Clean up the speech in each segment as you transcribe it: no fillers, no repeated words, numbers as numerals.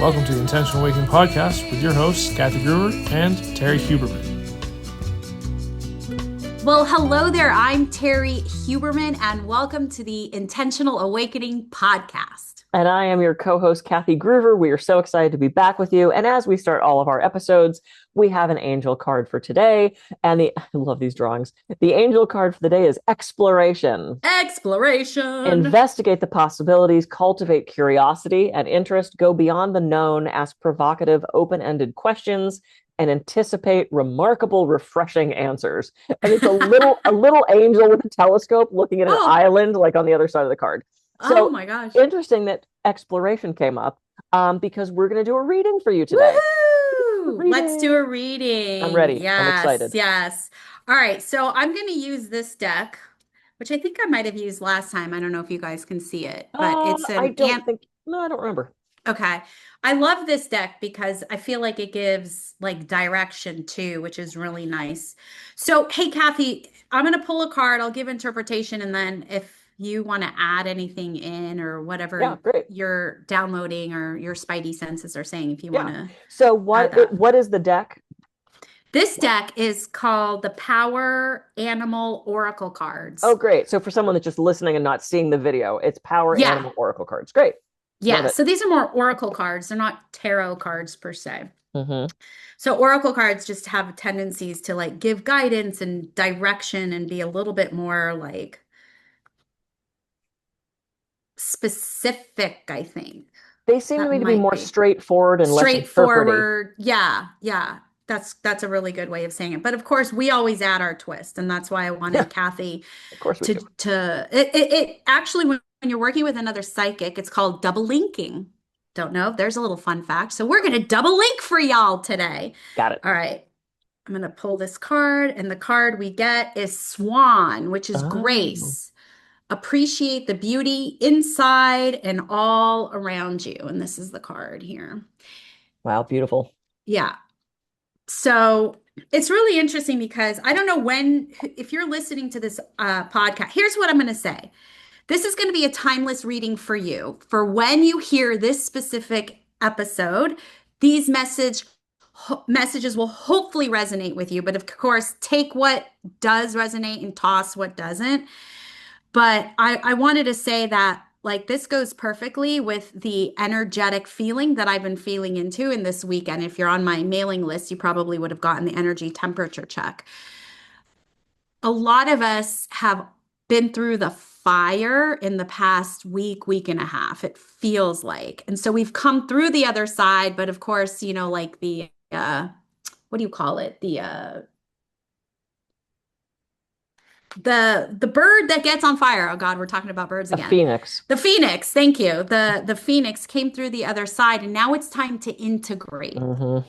Welcome to the Intentional Awakening Podcast with your hosts, Kathy Gruver and Terrie Huberman. Well, hello there. I'm Terrie Huberman, and welcome to the Intentional Awakening Podcast. And I am your co-host, Kathy Gruver. We are so excited to be back with you. And as we start all of our episodes, we have an angel card for today. And I love these drawings. The angel card for the day is exploration. Exploration. Investigate the possibilities, cultivate curiosity and interest, go beyond the known, ask provocative, open-ended questions, and anticipate remarkable, refreshing answers. And it's a little angel with a telescope looking at an island, like on the other side of the card. So oh my gosh. Interesting that exploration came up because we're going to do a reading for you today. Let's do a reading. I'm ready. Yes, I'm excited. Yes. All right. So I'm going to use this deck, which I think I might have used last time. I don't know if you guys can see it, but it's I don't remember. Okay. I love this deck because I feel like it gives like direction too, which is really nice. So, hey, Kathy, I'm going to pull a card. I'll give interpretation. And then if you want to add anything in or whatever you're downloading or your spidey senses are saying, if you want to. So what is the deck? This deck is called the Power Animal Oracle Cards. Oh, great. So for someone that's just listening and not seeing the video, it's Power Animal Oracle Cards. Great. Yeah. So these are more oracle cards. They're not tarot cards per se. Mm-hmm. So oracle cards just have tendencies to like give guidance and direction and be a little bit more like specific, I think. They seem to me to be more straightforward and less straightforward. Yeah. That's a really good way of saying it. But of course, we always add our twist, and that's why I wanted Kathy of course it actually when you're working with another psychic, it's called double linking. Don't know if there's a little fun fact. So we're going to double link for y'all today. Got it. All right. I'm going to pull this card, and the card we get is Swan, which is grace. Appreciate the beauty inside and all around you. And this is the card here. Wow, beautiful. Yeah. So it's really interesting because I don't know if you're listening to this podcast, here's what I'm going to say. This is going to be a timeless reading for you. For when you hear this specific episode, these messages will hopefully resonate with you. But of course, take what does resonate and toss what doesn't. But I wanted to say that like this goes perfectly with the energetic feeling that I've been feeling into in this weekend. If you're on my mailing list, you probably would have gotten the energy temperature check. A lot of us have been through the fire in the past week and a half, it feels like. And so we've come through the other side, but of course, you know, like the, what do you call it? The bird that gets on fire. Oh God, we're talking about birds again. The phoenix. The phoenix. Thank you. The phoenix came through the other side, and now it's time to integrate. Mm-hmm.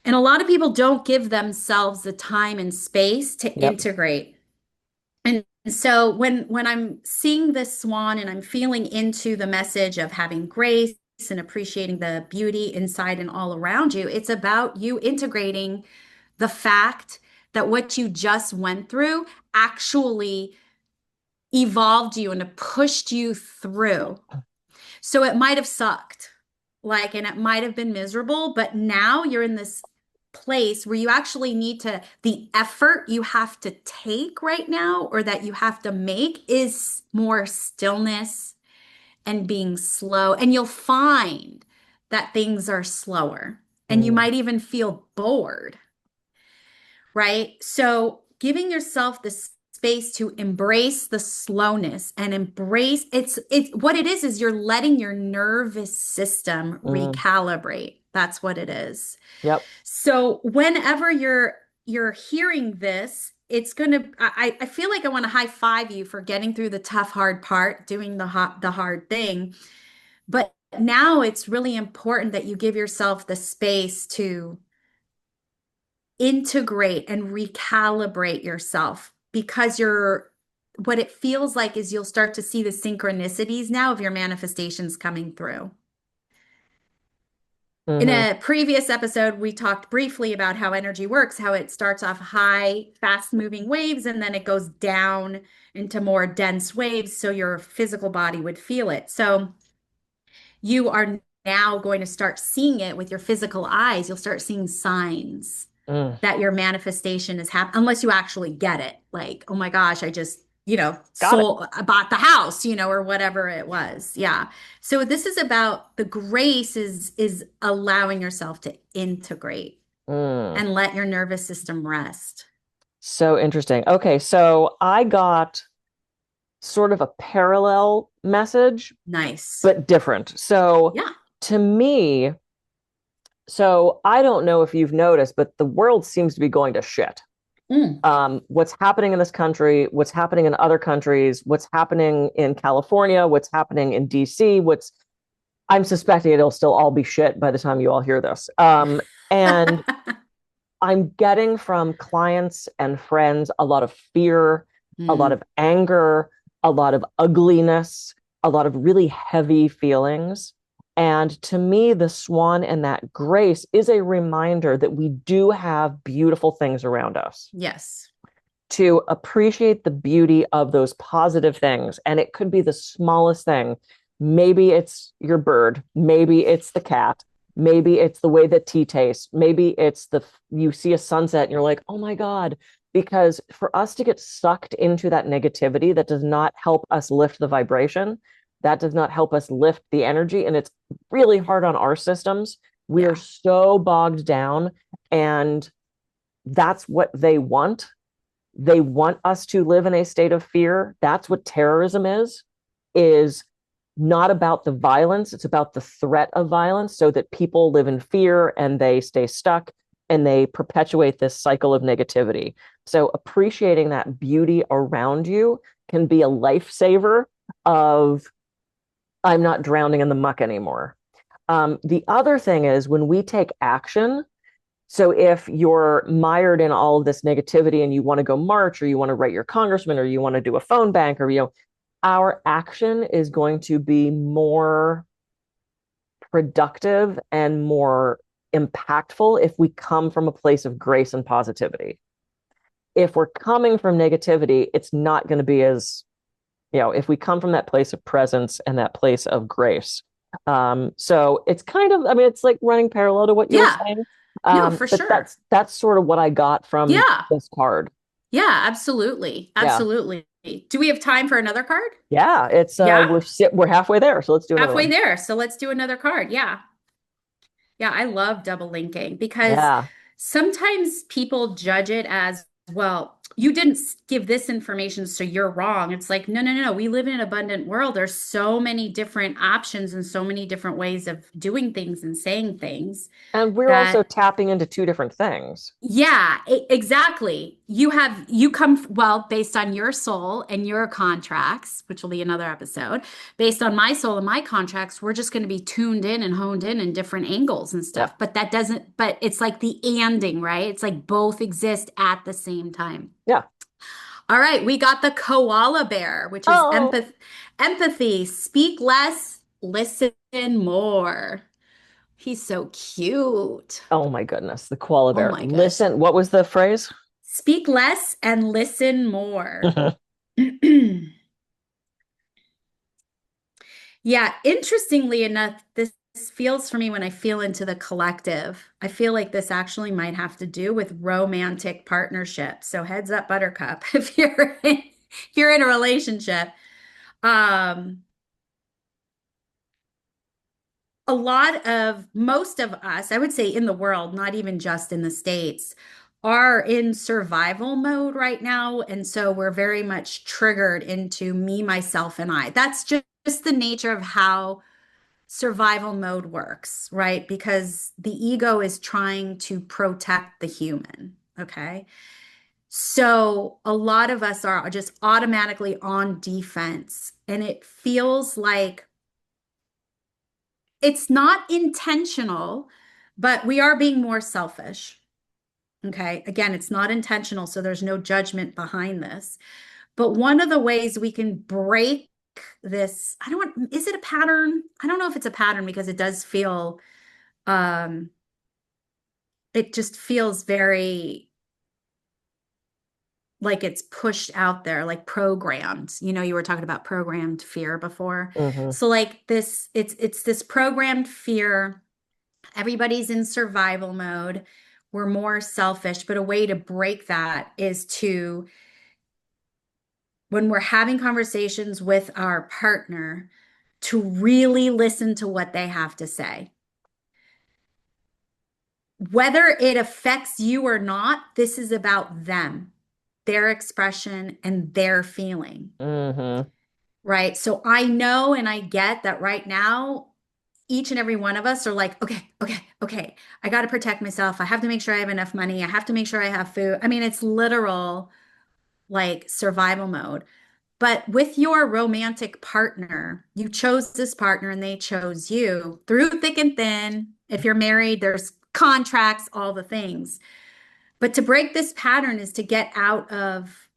And a lot of people don't give themselves the time and space to integrate. And so when I'm seeing this swan and I'm feeling into the message of having grace and appreciating the beauty inside and all around you, it's about you integrating the fact that what you just went through actually evolved you and pushed you through. So it might have sucked, and it might have been miserable, but now you're in this place where you actually need the effort you have to take right now, or that you have to make, is more stillness and being slow. And you'll find that things are slower and you might even feel bored. Right? So giving yourself the space to embrace the slowness and embrace it's what it is you're letting your nervous system recalibrate. That's what it is. Yep. So whenever you're hearing this, it's gonna I feel like I want to high five you for getting through the tough, hard part, doing the hard thing. But now it's really important that you give yourself the space to integrate and recalibrate yourself, because what it feels like is you'll start to see the synchronicities now of your manifestations coming through. In a previous episode, we talked briefly about how energy works, how it starts off high, fast-moving waves, and then it goes down into more dense waves, so your physical body would feel it. So you are now going to start seeing it with your physical eyes. You'll start seeing signs Mm, that your manifestation is happening, unless you actually get it. Like, oh my gosh, I just, got it. I bought the house, or whatever it was. Yeah. So this is about the grace is allowing yourself to integrate Mm. and let your nervous system rest. So interesting. Okay, so I got sort of a parallel message, Nice. but different. So Yeah. to me, so I don't know if you've noticed, but the world seems to be going to shit. Mm. What's happening in this country, what's happening in other countries, what's happening in California, what's happening in DC, I'm suspecting it'll still all be shit by the time you all hear this. And I'm getting from clients and friends a lot of fear, a lot Mm. of anger, a lot of ugliness, a lot of really heavy feelings. And to me, the swan and that grace is a reminder that we do have beautiful things around us, Yes. to appreciate the beauty of those positive things. And it could be the smallest thing. Maybe it's your bird, maybe it's the cat, maybe it's the way that tea tastes, maybe it's you see a sunset and you're like, oh my God. Because for us to get sucked into that negativity, that does not help us lift the vibration, that does not help us lift the energy. And it's really hard on our systems. We are Yeah. so bogged down, and that's what they want. They want us to live in a state of fear. That's what terrorism is not about the violence. It's about the threat of violence, so that people live in fear and they stay stuck and they perpetuate this cycle of negativity. So appreciating that beauty around you can be a lifesaver of, I'm not drowning in the muck anymore. The other thing is, when we take action, so if you're mired in all of this negativity and you want to go march, or you want to write your congressman, or you want to do a phone bank, or our action is going to be more productive and more impactful if we come from a place of grace and positivity. If we're coming from negativity, it's not going to be as, if we come from that place of presence and that place of grace. So it's kind of, I mean, it's like running parallel to what you were Yeah. saying. No, for But sure. that's sort of what I got from Yeah. this card. Yeah, absolutely. Yeah. Absolutely. Do we have time for another card? Yeah, it's Yeah. we're halfway there, so let's do another Halfway one. there. So let's do another card. Yeah. Yeah, I love double linking because Yeah. sometimes people judge it as, well, you didn't give this information, so you're wrong. It's like, no, no, no, no. We live in an abundant world. There's so many different options and so many different ways of doing things and saying things And we're also that tapping into two different things. yeah, exactly. You come, well, based on your soul and your contracts, which will be another episode. Based on my soul and my contracts, we're just going to be tuned in and honed in different angles and Yep. stuff. But that doesn't, but it's like the anding, right? It's like both exist at the same time. Yeah. All right, we got the koala bear, which is Oh, empathy. Speak less, listen more. He's so cute. oh my goodness, the koala Oh bear. my gosh. Listen, what was the phrase? Speak less and listen more. Yeah, interestingly enough, this feels for me when I feel into the collective. I feel like this actually might have to do with romantic partnership. So heads up, Buttercup, if you're in a relationship. Um, a lot of most of us, I would say in the world, not even just in the States, are in survival mode right now. And so we're very much triggered into me, myself, and I. That's just the nature of how survival mode works, right? Because the ego is trying to protect the human. Okay. So a lot of us are just automatically on defense. And it feels like it's not intentional, but we are being more selfish. Okay. Again, it's not intentional. So there's no judgment behind this. But one of the ways we can break this, I don't want, is it a pattern? I don't know if it's a pattern because it does feel, um, it just feels very like it's pushed out there, like programmed. You were talking about programmed fear before. So like this, it's this programmed fear. Everybody's in survival mode. We're more selfish, but a way to break that is to, when we're having conversations with our partner, to really listen to what they have to say. Whether it affects you or not, this is about them, their expression and their feeling. Right? So I know and I get that right now, each and every one of us are like, okay. I got to protect myself. I have to make sure I have enough money. I have to make sure I have food. I mean, it's literal like survival mode. But with your romantic partner, you chose this partner and they chose you through thick and thin. If you're married, there's contracts, all the things. But to break this pattern is to get out of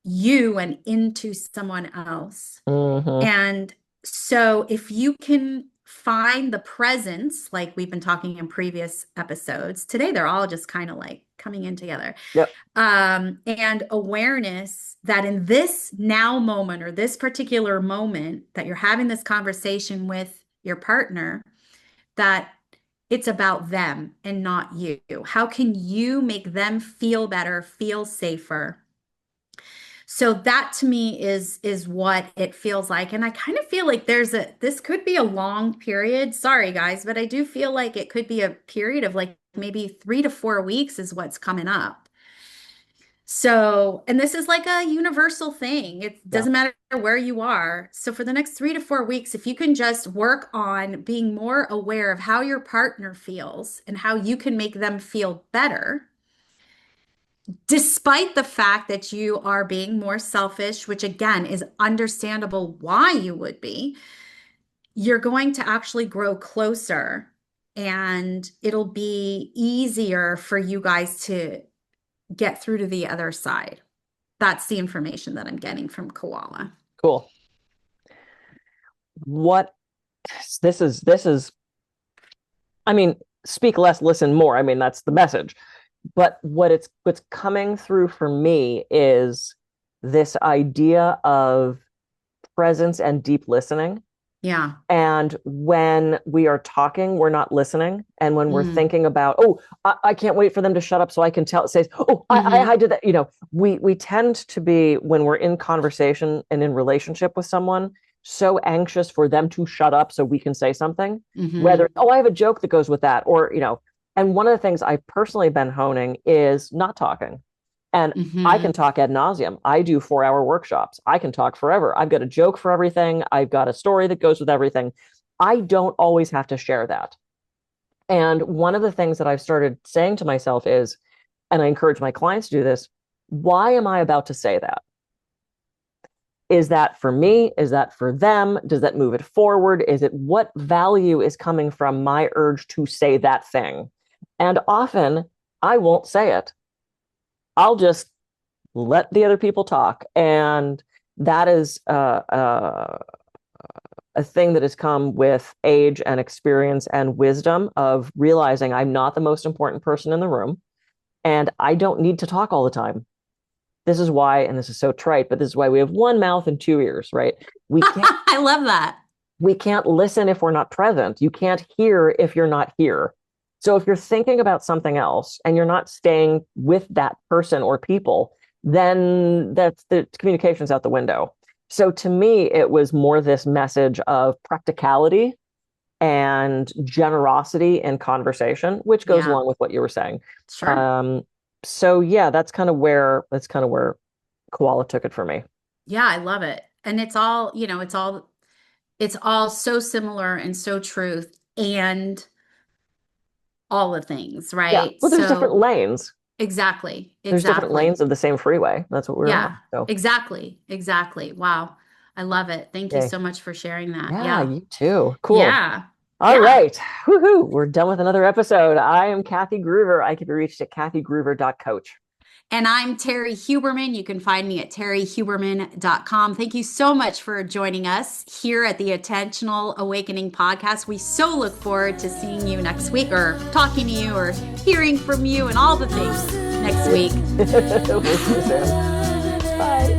you and into someone else. And so if you can find the presence, like we've been talking in previous episodes, today they're all just kind of like coming in together. And awareness that in this now moment or this particular moment that you're having this conversation with your partner, that it's about them and not you. How can you make them feel better, feel safer? So that to me is what it feels like. And I kind of feel like this could be a long period. Sorry, guys, but I do feel like it could be a period of like maybe 3 to 4 weeks is what's coming up. So, and this is like a universal thing. It doesn't matter where you are. So for the next 3 to 4 weeks, if you can just work on being more aware of how your partner feels and how you can make them feel better, despite the fact that you are being more selfish, which again is understandable why you would be, you're going to actually grow closer and it'll be easier for you guys to get through to the other side. That's the information that I'm getting from Koala. Cool. This is, I mean, speak less, listen more. I mean, that's the message. But what's coming through for me is this idea of presence and deep listening. Yeah. And when we are talking, we're not listening. And when we're thinking about, I can't wait for them to shut up so I can say, I did that. We tend to be, when we're in conversation and in relationship with someone, so anxious for them to shut up so we can say something. Whether, I have a joke that goes with that, or, and one of the things I've personally been honing is not talking. And I can talk ad nauseum. I do 4-hour workshops. I can talk forever. I've got a joke for everything. I've got a story that goes with everything. I don't always have to share that. And one of the things that I've started saying to myself is, and I encourage my clients to do this, why am I about to say that? Is that for me? Is that for them? Does that move it forward? Is it what value is coming from my urge to say that thing? And often I won't say it. I'll just let the other people talk. And that is a thing that has come with age and experience and wisdom of realizing I'm not the most important person in the room and I don't need to talk all the time. This is why, and this is so trite, but this is why we have one mouth and 2 ears, right? We can't, I love that. We can't listen if we're not present. You can't hear if you're not here. So if you're thinking about something else and you're not staying with that person or people, then that's the communication's out the window. So to me, it was more this message of practicality and generosity in conversation, which goes along with what you were saying. Sure. So yeah, that's kind of where Koala took it for me. Yeah, I love it. And it's all, it's all so similar and so truth and all the things, right? Yeah. Well, there's different lanes. Exactly. There's different lanes of the same freeway. That's what we're on. So. Exactly. Wow. I love it. Thank you so much for sharing that. Yeah, you too. Cool. Yeah. All right. Woohoo. We're done with another episode. I am Kathy Gruver. I can be reached at kathygruver.coach. And I'm Terrie Huberman. You can find me at terriehuberman.com. Thank you so much for joining us here at the Attentional Awakening podcast. We so look forward to seeing you next week or talking to you or hearing from you and all the things. next week. We'll see you soon. Bye.